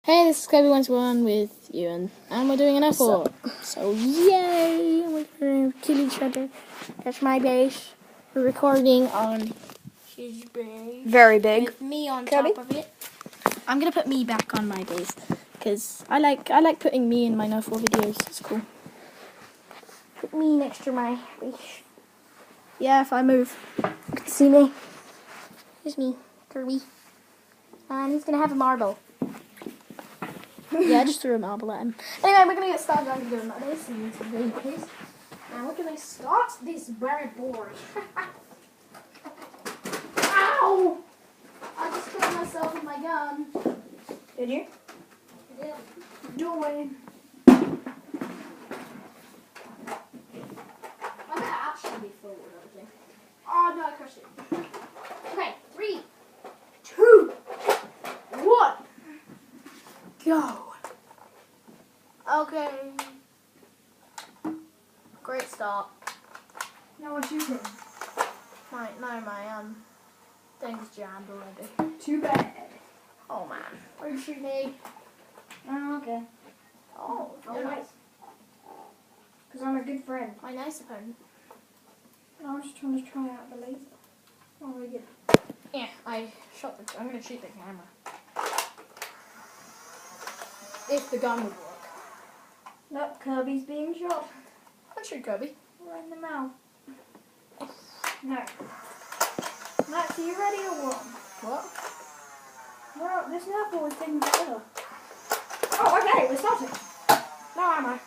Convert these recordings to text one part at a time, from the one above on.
Hey, this is Euan with Euan, and we're doing an effort. So, yay! We're gonna kill each other. That's my base. We're recording on his base. Very big. With me on Kirby? top of it. I'm gonna put me back on my base because I like putting me in my nerf videos. It's cool. Put me next to my base. Yeah, if I move, you can see me. Here's me, Kirby, and he's gonna have a marble. Yeah, I just threw a marble at him. Anyway, we're gonna get started on doing this and some gameplays. And we're gonna start this red board. Ow! I just killed myself with my gun. Did you? Yeah. Doing. I might actually be forward, I think. Oh no, I crushed it. Okay, 3, 2, 1. Go. Okay. Great start. No one's shooting. My thing's jammed already. Too bad. Oh man. Where'd you shoot me? Oh, okay. Oh, Oh, nice. Because I'm a good friend. My nice opponent. I was just trying to try out the laser. Oh, really good. Yeah, I'm gonna shoot the camera. If the gun would work. Look, Kirby's being shot. I'll shoot Kirby. Right in the mouth. No. Max, are you ready or what? What? Well, this nerf ball is taking forever. Oh, okay, we're starting. No ammo.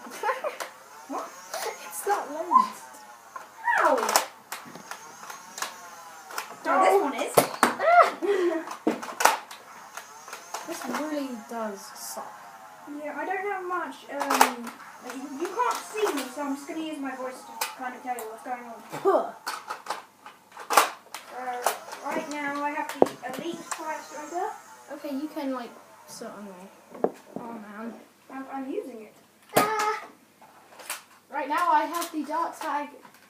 What? It's not loaded. Ow! Oh, this one is. This really does suck. Yeah, I don't have much, you can't see me, so I'm just going to use my voice to kind of tell you what's going on. Huh. Right now I have the Elite Fire Striker. Okay, you can like sit on me. Oh man. I'm using it. Ah. Right now I have the dark tag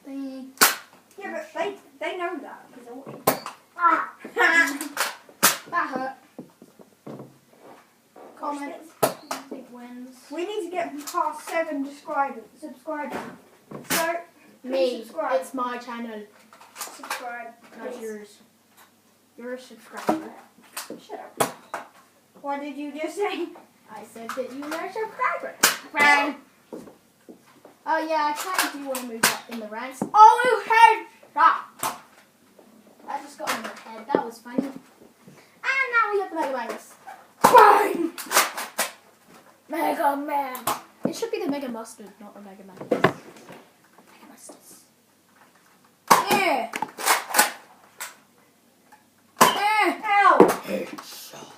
thingy. Yeah, but they know that because they're watching. Ah. That hurt. Comment. Who you think wins? We need to get past 7 subscribers. So, Me. subscribe. It's my channel. Subscribe. Not please. yours. You're a subscriber. Shut up. What did you just say? I said that you were a subscriber. Right. Oh yeah, I kind of do want to move up in the ranks. Oh, head shot. I just got in the head. That was funny. And now we have the Mega Minus. Bang! Mega Man. It should be the Mega Mustard, not the Mega Minus. Mega Mustards. Yeah. Ow! Headshot.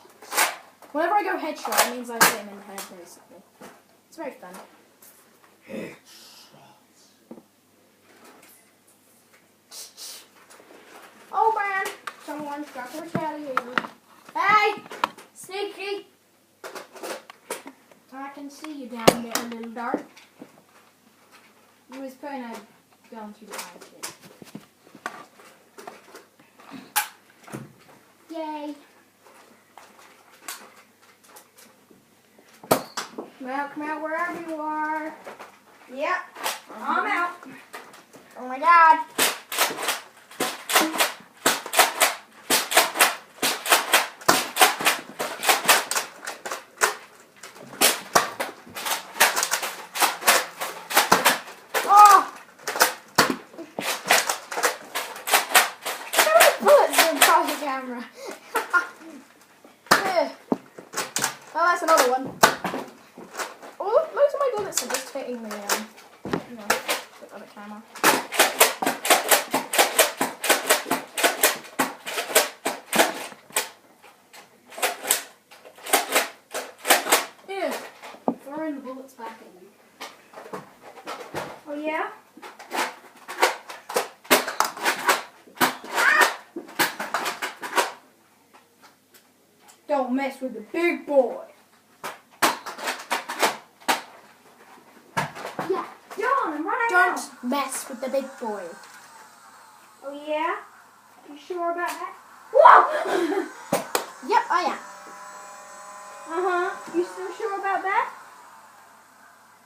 Whenever I go headshot, it means I hit him in the head, basically. It's very fun. Headshot. Oh man! Someone's got to retaliate. Hey! Sneaky! I can see you down there, little dart. You was putting a gun through the eye. Yay! Come out wherever you are. Yep. I'm out. Oh my god! Oh! How many bullets are across the camera? Yeah. Oh, that's another one. Oh, most of my bullets are just hitting the other camera. Yeah. Throwing the bullets back at you. Oh, yeah? Don't mess with the big boy. Yeah. John, I'm running out. Don't mess with the big boy. Oh, yeah? You sure about that? Whoa! Yep, I am. You still sure about that?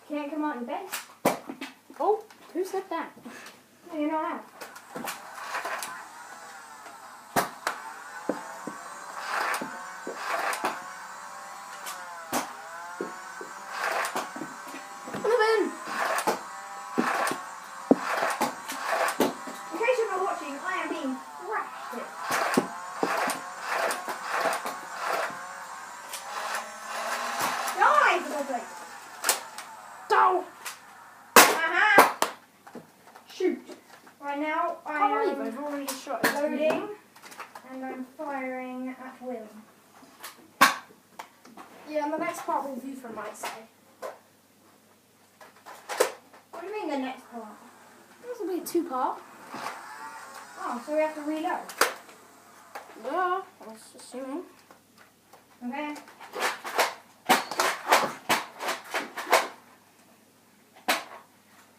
Can't come out in bed. Oh, who said that? No, you're not out. Come in. In case you're not watching, I am being thrashed here. Die, for God's sake. Go. Aha! Shoot. Right now, I Can't believe am I've already shot it. loading, and I'm firing at will. Yeah, and the next part will view from my side. What do you mean the next part? This will be a 2-part. Oh, so we have to reload. Yeah, I was assuming. Okay.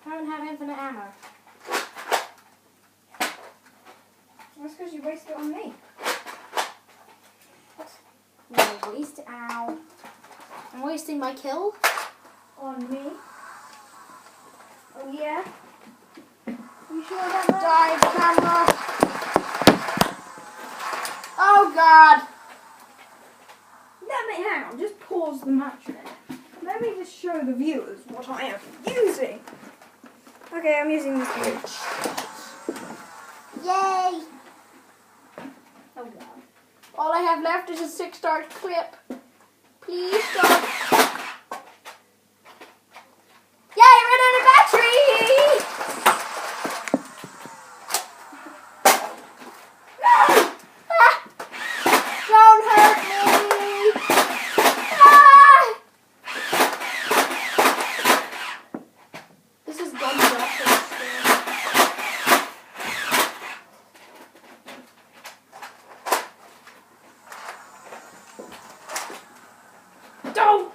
I don't have infinite ammo. That's because you wasted it on me. No, waste. Ow. I'm wasting my kill. On me. Oh, yeah? You sure about that? Dive camera. Oh God. Let me, hang on, just pause the match a minute. Let me just show the viewers what I am using. Okay, I'm using this bitch. Yay. Oh God. All I have left is a 6-star clip. Please don't. Yay, I ran out of battery! No! Ah! Don't hurt me! Ah! This is gunshot. Don't!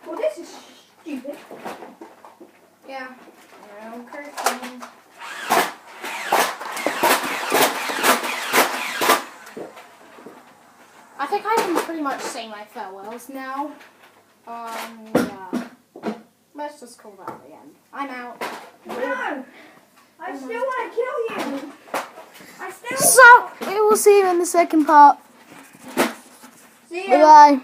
Well, this is stupid. Yeah. No curtains. I think I can pretty much say my farewells now. Yeah. Let's just call that the end. I'm out. No! I still want to kill you! I still So, we will see you in the second part. See ya! Bye-bye.